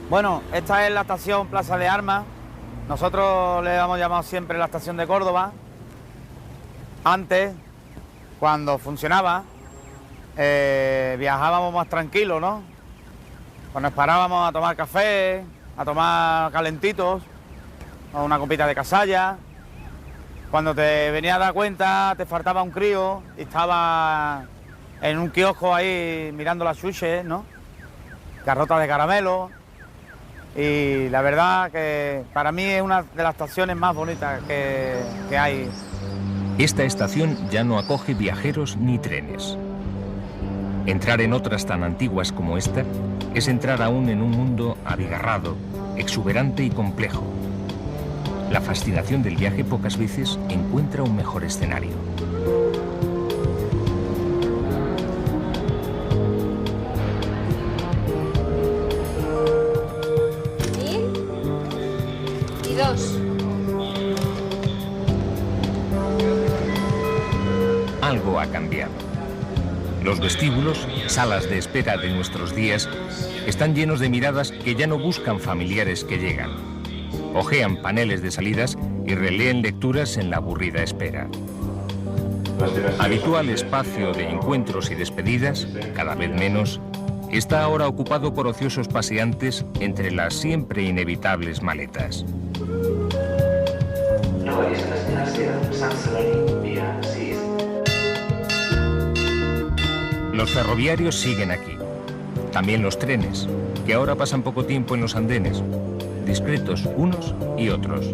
Bueno, esta es la estación Plaza de Armas. Nosotros le hemos llamado siempre la estación de Córdoba. Antes, cuando funcionaba, viajábamos más tranquilos, ¿no? Pues nos parábamos a tomar café, a tomar calentitos, o una copita de casalla. Cuando te venías a dar cuenta, te faltaba un crío y estaba en un kiosco ahí mirando las chuches, ¿no? Garrotas de caramelo. Y la verdad que para mí es una de las estaciones más bonitas que hay. Esta estación ya no acoge viajeros ni trenes. Entrar en otras tan antiguas como esta es entrar aún en un mundo abigarrado, exuberante y complejo. La fascinación del viaje pocas veces encuentra un mejor escenario. Y dos. Algo ha cambiado. Los vestíbulos, salas de espera de nuestros días, están llenos de miradas que ya no buscan familiares que llegan. Hojean paneles de salidas y releen lecturas en la aburrida espera. Habitual espacio de encuentros y despedidas, cada vez menos, está ahora ocupado por ociosos paseantes entre las siempre inevitables maletas. Los ferroviarios siguen aquí. También los trenes, que ahora pasan poco tiempo en los andenes, discretos unos y otros.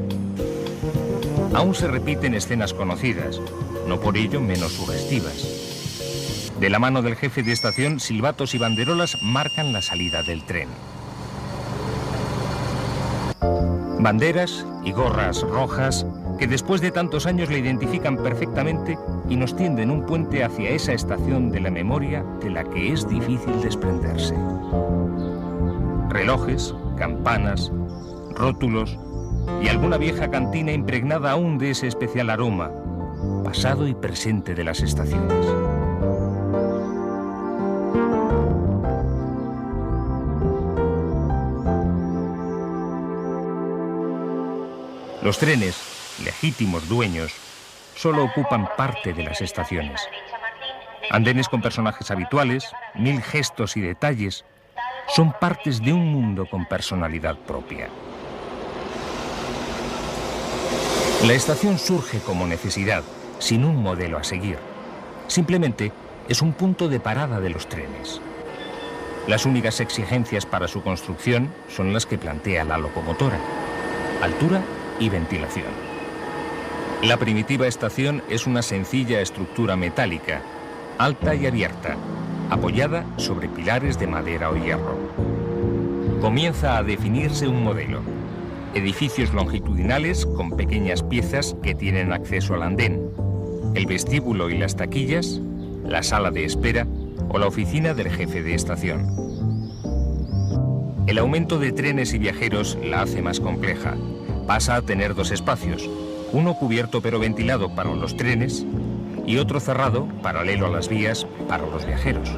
Aún se repiten escenas conocidas, no por ello menos sugestivas. De la mano del jefe de estación, silbatos y banderolas marcan la salida del tren. Banderas y gorras rojas que después de tantos años le identifican perfectamente y nos tienden un puente hacia esa estación de la memoria de la que es difícil desprenderse. Relojes, campanas, rótulos y alguna vieja cantina impregnada aún de ese especial aroma, pasado y presente de las estaciones. Los trenes, legítimos dueños, solo ocupan parte de las estaciones. Andenes con personajes habituales, mil gestos y detalles, son partes de un mundo con personalidad propia. La estación surge como necesidad, sin un modelo a seguir. Simplemente es un punto de parada de los trenes. Las únicas exigencias para su construcción son las que plantea la locomotora: altura y ventilación. La primitiva estación es una sencilla estructura metálica, alta y abierta, apoyada sobre pilares de madera o hierro. Comienza a definirse un modelo: edificios longitudinales con pequeñas piezas que tienen acceso al andén, el vestíbulo y las taquillas, la sala de espera o la oficina del jefe de estación. El aumento de trenes y viajeros la hace más compleja. Pasa a tener dos espacios, uno cubierto pero ventilado para los trenes y otro cerrado, paralelo a las vías, para los viajeros.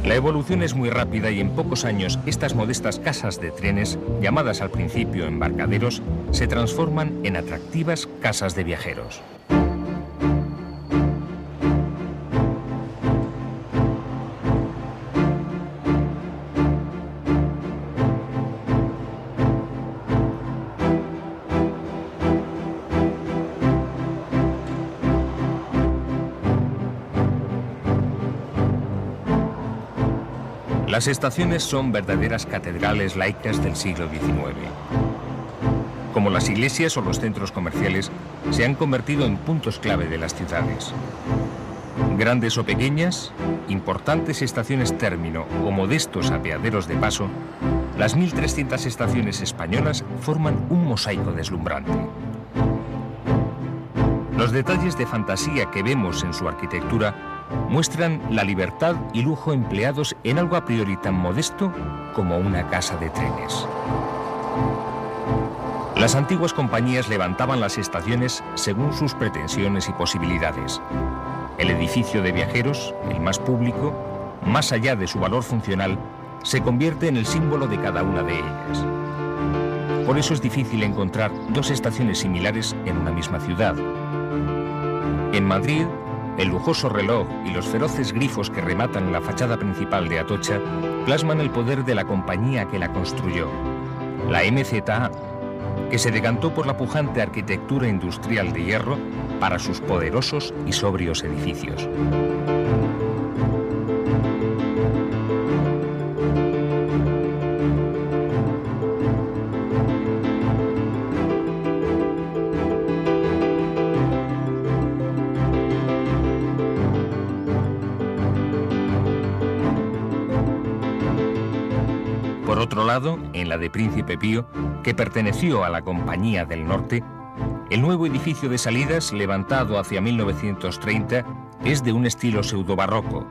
La evolución es muy rápida y en pocos años estas modestas casas de trenes, llamadas al principio embarcaderos, se transforman en atractivas casas de viajeros. Las estaciones son verdaderas catedrales laicas del siglo XIX. Como las iglesias o los centros comerciales, se han convertido en puntos clave de las ciudades. Grandes o pequeñas, importantes estaciones término o modestos apeaderos de paso, las 1.300 estaciones españolas forman un mosaico deslumbrante. Los detalles de fantasía que vemos en su arquitectura muestran la libertad y lujo empleados en algo a priori tan modesto como una casa de trenes. Las antiguas compañías levantaban las estaciones según sus pretensiones y posibilidades. El edificio de viajeros, el más público, más allá de su valor funcional, se convierte en el símbolo de cada una de ellas. Por eso es difícil encontrar dos estaciones similares en una misma ciudad. En Madrid, el lujoso reloj y los feroces grifos que rematan la fachada principal de Atocha plasman el poder de la compañía que la construyó, la MZA, que se decantó por la pujante arquitectura industrial de hierro para sus poderosos y sobrios edificios. Por otro lado, en la de Príncipe Pío, que perteneció a la Compañía del Norte, el nuevo edificio de salidas, levantado hacia 1930, es de un estilo pseudobarroco.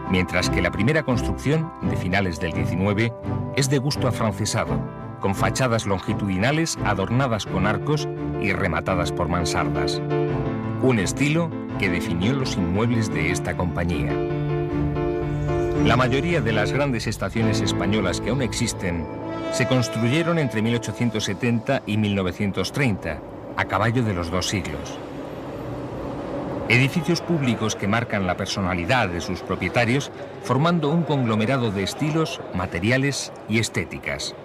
Mientras que la primera construcción, de finales del 19, es de gusto afrancesado, con fachadas longitudinales adornadas con arcos y rematadas por mansardas. Un estilo que definió los inmuebles de esta compañía. La mayoría de las grandes estaciones españolas que aún existen se construyeron entre 1870 y 1930, a caballo de los dos siglos. Edificios públicos que marcan la personalidad de sus propietarios, formando un conglomerado de estilos, materiales y estéticas.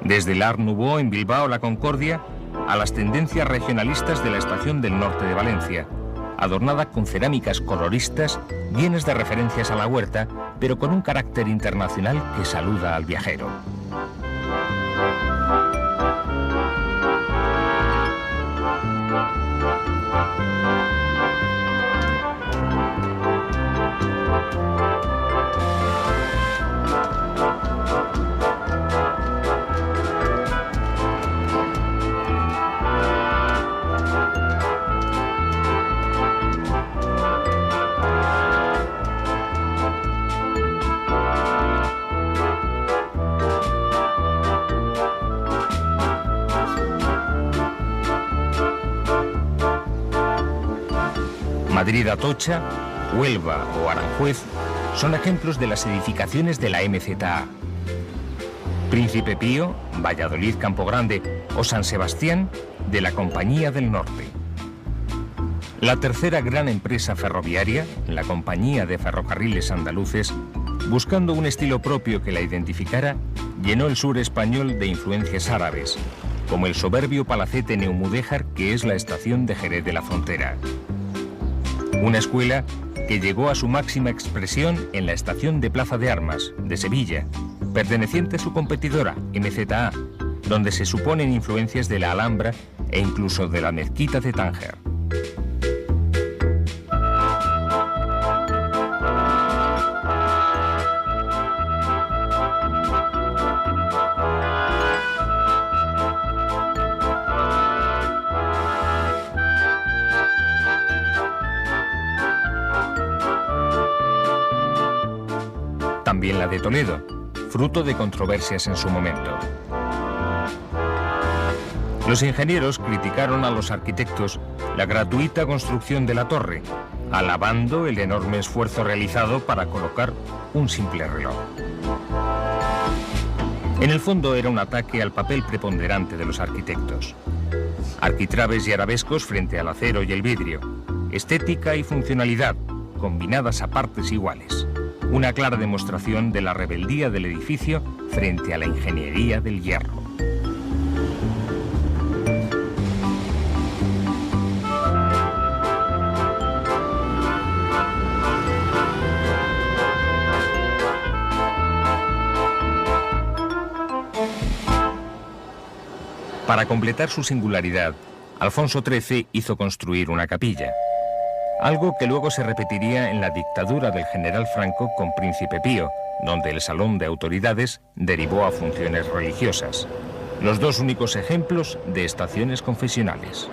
Desde el Art Nouveau en Bilbao, La Concordia, a las tendencias regionalistas de la Estación del Norte de Valencia, adornada con cerámicas coloristas llenas de referencias a la huerta, pero con un carácter internacional que saluda al viajero. Madrid Atocha, Huelva o Aranjuez son ejemplos de las edificaciones de la MZA. Príncipe Pío, Valladolid Campo Grande o San Sebastián, de la Compañía del Norte. La tercera gran empresa ferroviaria, la Compañía de Ferrocarriles Andaluces, buscando un estilo propio que la identificara, llenó el sur español de influencias árabes, como el soberbio palacete Neumudéjar que es la estación de Jerez de la Frontera. Una escuela que llegó a su máxima expresión en la estación de Plaza de Armas, de Sevilla, perteneciente a su competidora, MZA, donde se suponen influencias de la Alhambra e incluso de la mezquita de Tánger. También la de Toledo, fruto de controversias en su momento. Los ingenieros criticaron a los arquitectos la gratuita construcción de la torre, alabando el enorme esfuerzo realizado para colocar un simple reloj. En el fondo era un ataque al papel preponderante de los arquitectos. Arquitrabes y arabescos frente al acero y el vidrio, estética y funcionalidad, combinadas a partes iguales. Una clara demostración de la rebeldía del edificio frente a la ingeniería del hierro. Para completar su singularidad, Alfonso XIII hizo construir una capilla. Algo que luego se repetiría en la dictadura del general Franco con Príncipe Pío, donde el salón de autoridades derivó a funciones religiosas. Los dos únicos ejemplos de estaciones confesionales.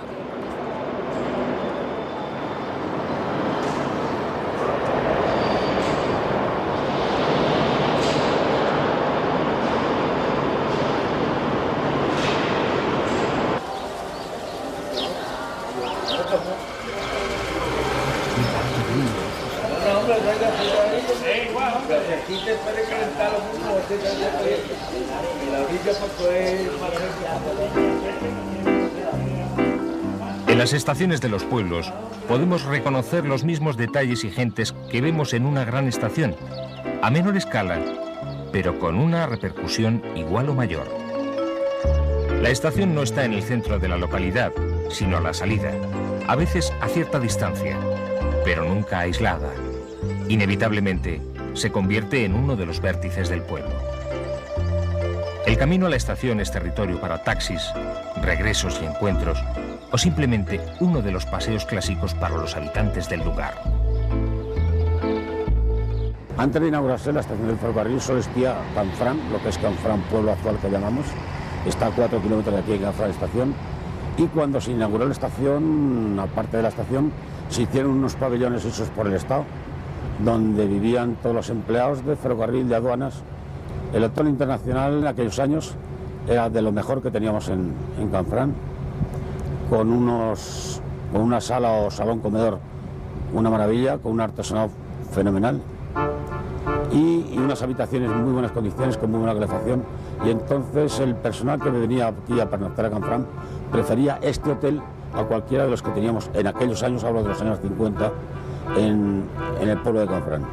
En las estaciones de los pueblos podemos reconocer los mismos detalles y gentes que vemos en una gran estación, a menor escala, pero con una repercusión igual o mayor. La estación no está en el centro de la localidad, sino a la salida, a veces a cierta distancia, pero nunca aislada. Inevitablemente, se convierte en uno de los vértices del pueblo. El camino a la estación es territorio para taxis, regresos y encuentros, o simplemente uno de los paseos clásicos para los habitantes del lugar. Antes de inaugurarse la estación del ferrocarril solo existía Canfranc, lo que es Canfranc, pueblo actual que llamamos. Está a 4 kilómetros de aquí en Canfranc estación. Y cuando se inauguró la estación, aparte de la estación, se hicieron unos pabellones hechos por el Estado, donde vivían todos los empleados de ferrocarril, de aduanas. El Hotel Internacional en aquellos años era de lo mejor que teníamos en Canfranc, con una sala o salón comedor, una maravilla, con un artesonado fenomenal y unas habitaciones en muy buenas condiciones, con muy buena calefacción. Y entonces el personal que venía aquí a pernoctar a Canfranc prefería este hotel a cualquiera de los que teníamos en aquellos años, hablo de los años 50, en el pueblo de Canfranc.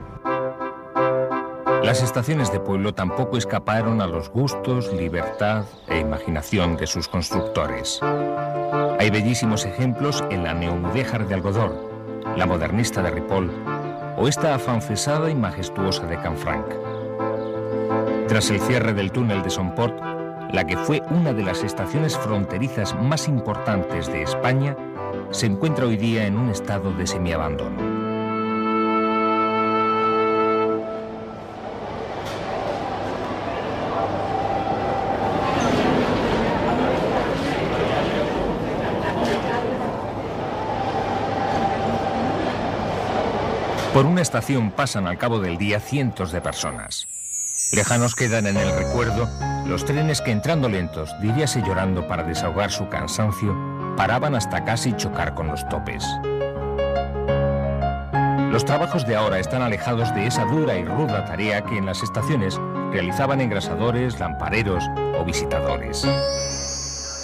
Las estaciones de pueblo tampoco escaparon a los gustos, libertad e imaginación de sus constructores. Hay bellísimos ejemplos en la Neomudéjar de Algodor, la Modernista de Ripoll o esta afrancesada y majestuosa de Canfranc. Tras el cierre del túnel de Somport, la que fue una de las estaciones fronterizas más importantes de España, se encuentra hoy día en un estado de semiabandono. Por una estación pasan al cabo del día cientos de personas. Lejanos quedan en el recuerdo los trenes que, entrando lentos, diríase llorando para desahogar su cansancio, paraban hasta casi chocar con los topes. Los trabajos de ahora están alejados de esa dura y ruda tarea que en las estaciones realizaban engrasadores, lampareros o visitadores.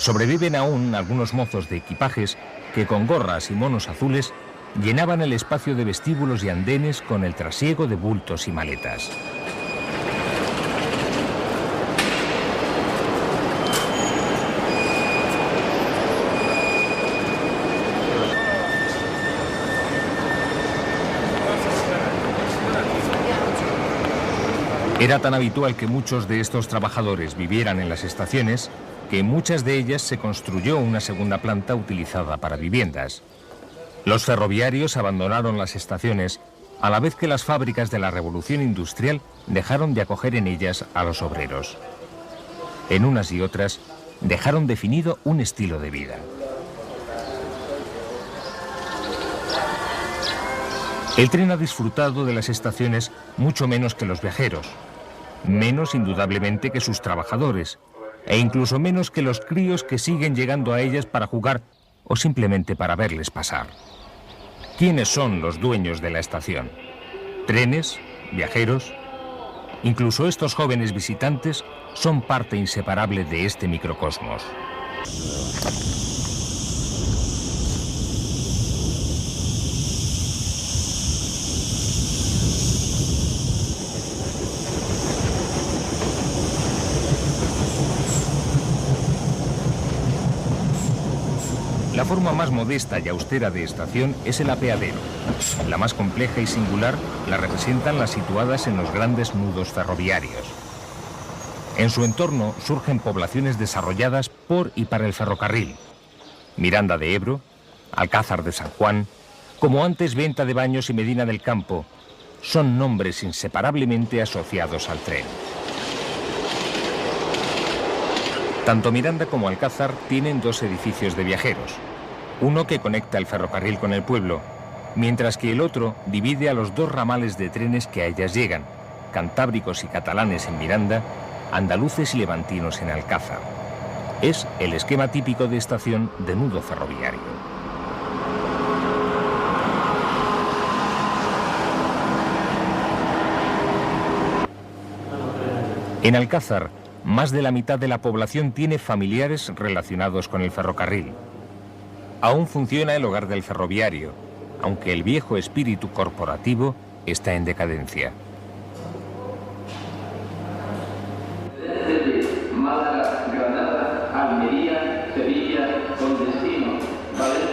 Sobreviven aún algunos mozos de equipajes que, con gorras y monos azules, llenaban el espacio de vestíbulos y andenes con el trasiego de bultos y maletas. Era tan habitual que muchos de estos trabajadores vivieran en las estaciones que en muchas de ellas se construyó una segunda planta utilizada para viviendas. Los ferroviarios abandonaron las estaciones a la vez que las fábricas de la revolución industrial dejaron de acoger en ellas a los obreros. En unas y otras dejaron definido un estilo de vida. El tren ha disfrutado de las estaciones mucho menos que los viajeros, menos indudablemente que sus trabajadores, e incluso menos que los críos que siguen llegando a ellas para jugar o simplemente para verles pasar. ¿Quiénes son los dueños de la estación? ¿Trenes? ¿Viajeros? Incluso estos jóvenes visitantes son parte inseparable de este microcosmos. La forma más modesta y austera de estación es el apeadero. La más compleja y singular la representan las situadas en los grandes nudos ferroviarios. En su entorno surgen poblaciones desarrolladas por y para el ferrocarril. Miranda de Ebro, Alcázar de San Juan, como antes Venta de Baños y Medina del Campo, son nombres inseparablemente asociados al tren. Tanto Miranda como Alcázar tienen dos edificios de viajeros, uno que conecta el ferrocarril con el pueblo, mientras que el otro divide a los dos ramales de trenes que a ellas llegan, cantábricos y catalanes en Miranda, andaluces y levantinos en Alcázar. Es el esquema típico de estación de nudo ferroviario. En Alcázar, más de la mitad de la población tiene familiares relacionados con el ferrocarril. Aún funciona el hogar del ferroviario, aunque el viejo espíritu corporativo está en decadencia.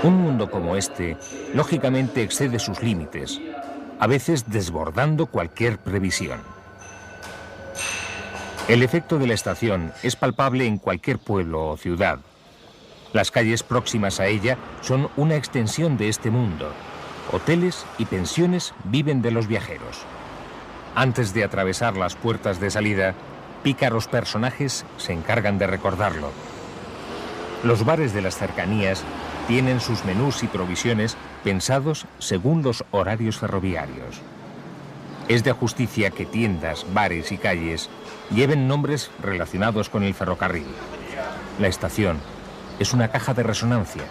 Un mundo como este, lógicamente excede sus límites, a veces desbordando cualquier previsión. El efecto de la estación es palpable en cualquier pueblo o ciudad. Las calles próximas a ella son una extensión de este mundo. Hoteles y pensiones viven de los viajeros. Antes de atravesar las puertas de salida, pícaros personajes se encargan de recordarlo. Los bares de las cercanías tienen sus menús y provisiones pensados según los horarios ferroviarios. Es de justicia que tiendas, bares y calles lleven nombres relacionados con el ferrocarril. La estación es una caja de resonancia.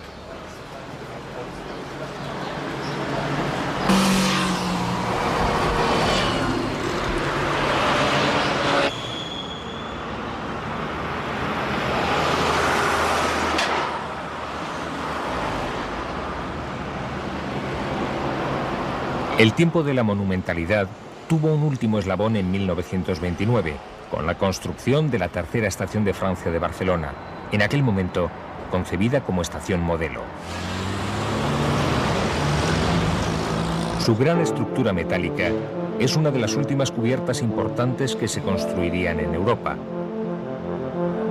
El tiempo de la monumentalidad tuvo un último eslabón en 1929, con la construcción de la tercera estación de Francia de Barcelona, en aquel momento concebida como estación modelo. Su gran estructura metálica es una de las últimas cubiertas importantes que se construirían en Europa.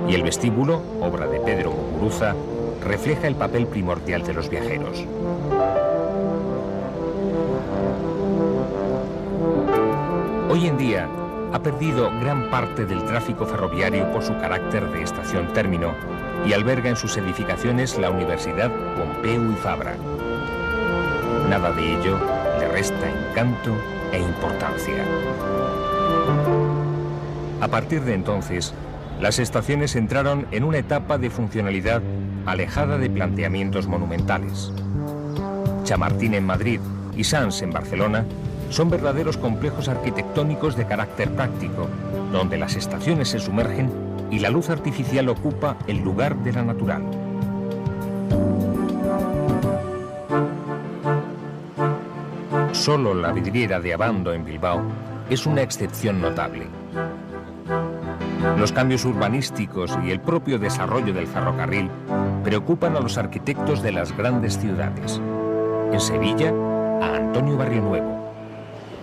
Y el vestíbulo, obra de Pedro Muguruza, refleja el papel primordial de los viajeros. Hoy en día ha perdido gran parte del tráfico ferroviario por su carácter de estación término y alberga en sus edificaciones la Universidad Pompeu y Fabra. Nada de ello le resta encanto e importancia. A partir de entonces, las estaciones entraron en una etapa de funcionalidad alejada de planteamientos monumentales. Chamartín en Madrid y Sants en Barcelona son verdaderos complejos arquitectónicos de carácter práctico, donde las estaciones se sumergen y la luz artificial ocupa el lugar de la natural. Solo la vidriera de Abando en Bilbao es una excepción notable. Los cambios urbanísticos y el propio desarrollo del ferrocarril preocupan a los arquitectos de las grandes ciudades. En Sevilla, a Antonio Barrionuevo.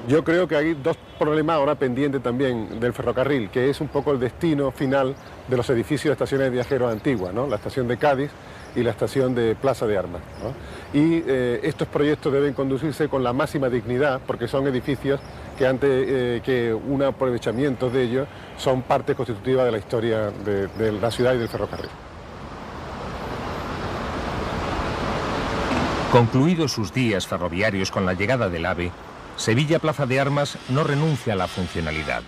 Yo creo que hay dos problemas ahora pendientes también del ferrocarril, que es un poco el destino final de los edificios de estaciones de viajeros antiguas, ¿no? La estación de Cádiz y la estación de Plaza de Armas, ¿no? Y estos proyectos deben conducirse con la máxima dignidad, porque son edificios que antes que un aprovechamiento de ellos son parte constitutiva de la historia de la ciudad y del ferrocarril. Concluidos sus días ferroviarios con la llegada del AVE, Sevilla Plaza de Armas no renuncia a la funcionalidad.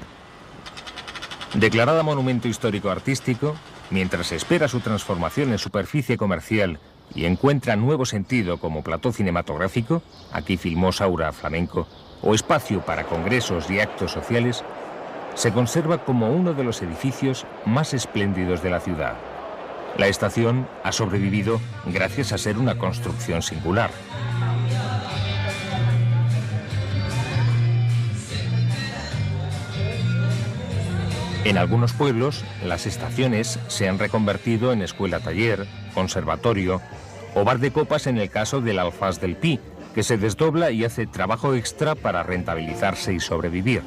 Declarada monumento histórico artístico, mientras espera su transformación en superficie comercial y encuentra nuevo sentido como plató cinematográfico, aquí filmó Saura Flamenco, o espacio para congresos y actos sociales, se conserva como uno de los edificios más espléndidos de la ciudad. La estación ha sobrevivido gracias a ser una construcción singular. En algunos pueblos, las estaciones se han reconvertido en escuela-taller, conservatorio o bar de copas en el caso del Alfaz del Pi, que se desdobla y hace trabajo extra para rentabilizarse y sobrevivir.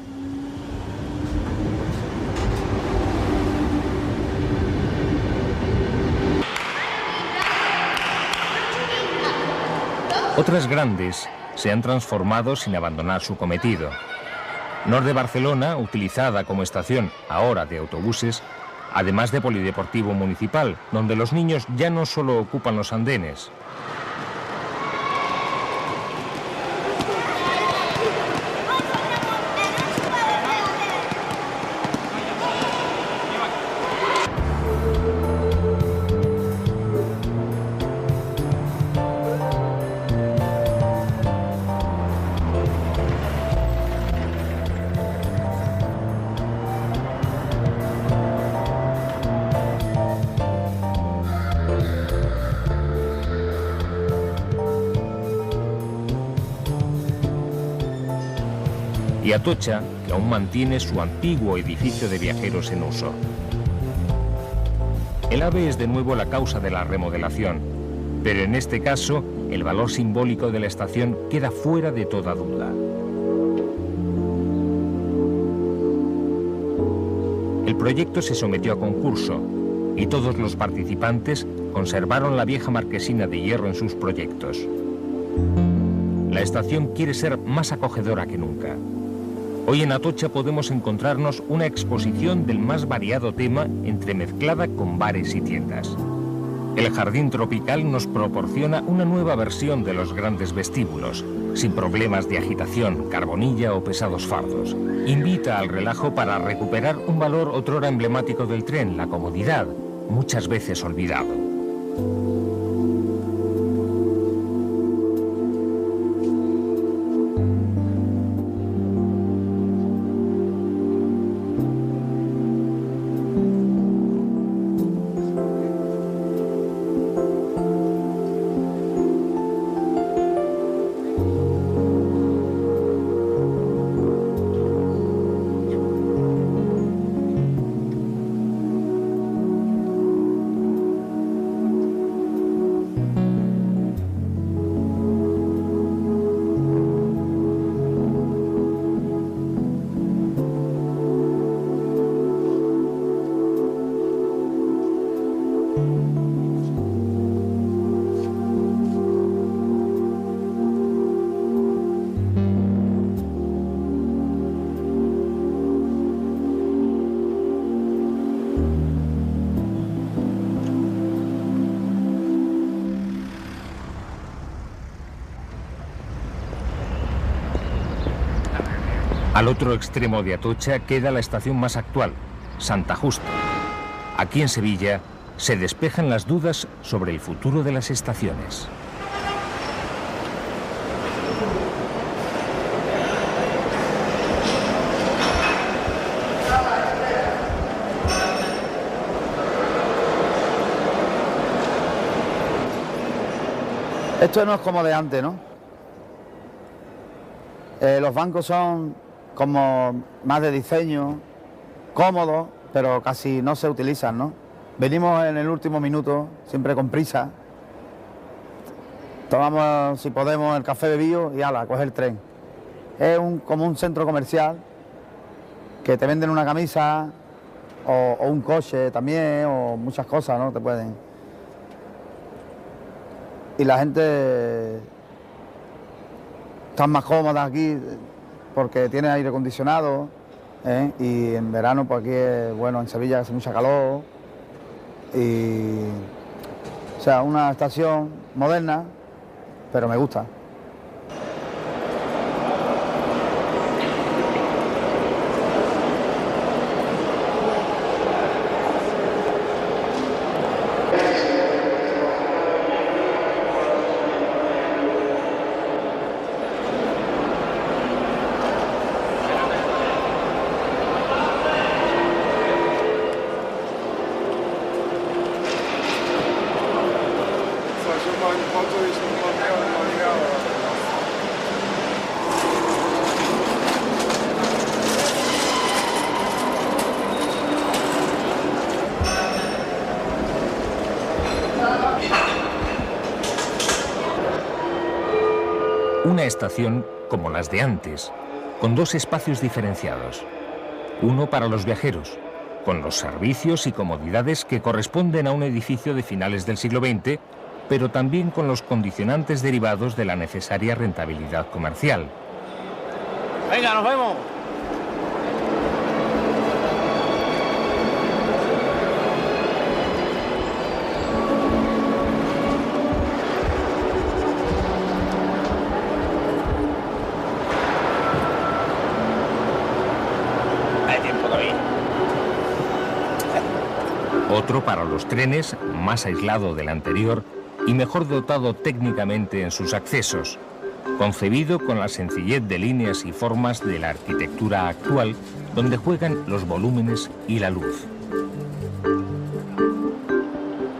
Otras grandes se han transformado sin abandonar su cometido. Nord de Barcelona, utilizada como estación ahora de autobuses, además de polideportivo municipal, donde los niños ya no solo ocupan los andenes. y Atocha, que aún mantiene su antiguo edificio de viajeros en uso. El AVE es de nuevo la causa de la remodelación, pero en este caso el valor simbólico de la estación queda fuera de toda duda. El proyecto se sometió a concurso y todos los participantes conservaron la vieja marquesina de hierro en sus proyectos. La estación quiere ser más acogedora que nunca. Hoy en Atocha podemos encontrarnos una exposición del más variado tema entremezclada con bares y tiendas. El jardín tropical nos proporciona una nueva versión de los grandes vestíbulos, sin problemas de agitación, carbonilla o pesados fardos. Invita al relajo para recuperar un valor otrora emblemático del tren, la comodidad, muchas veces olvidado. Al otro extremo de Atocha queda la estación más actual, Santa Justa. Aquí en Sevilla se despejan las dudas sobre el futuro de las estaciones. Esto no es como de antes, ¿no? Los bancos son como más de diseño, cómodos, pero casi no se utilizan, ¿no? Venimos en el último minuto, siempre con prisa. Tomamos, si podemos, el café bebido y ala, coger el tren. Es como un centro comercial que te venden una camisa o un coche también, o muchas cosas, ¿no? Te pueden. Y la gente está más cómoda aquí porque tiene aire acondicionado, ¿eh? Y en verano pues aquí es, bueno, en Sevilla hace mucha calor y, o sea, una estación moderna, pero me gusta. Una estación como las de antes, con dos espacios diferenciados. Uno para los viajeros, con los servicios y comodidades que corresponden a un edificio de finales del siglo XX, pero también con los condicionantes derivados de la necesaria rentabilidad comercial. ¡Venga, nos vemos! Otro para los trenes, más aislado del anterior y mejor dotado técnicamente en sus accesos, concebido con la sencillez de líneas y formas de la arquitectura actual, donde juegan los volúmenes y la luz.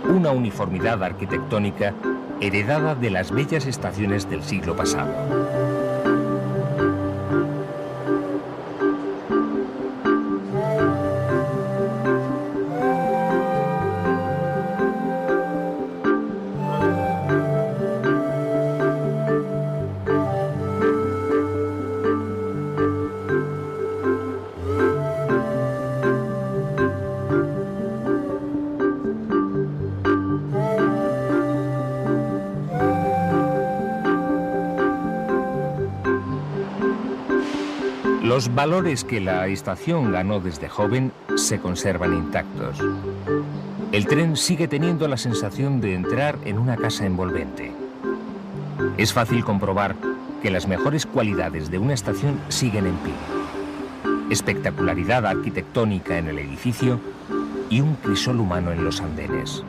Una uniformidad arquitectónica heredada de las bellas estaciones del siglo pasado. Los valores que la estación ganó desde joven se conservan intactos. El tren sigue teniendo la sensación de entrar en una casa envolvente. Es fácil comprobar que las mejores cualidades de una estación siguen en pie. Espectacularidad arquitectónica en el edificio y un crisol humano en los andenes.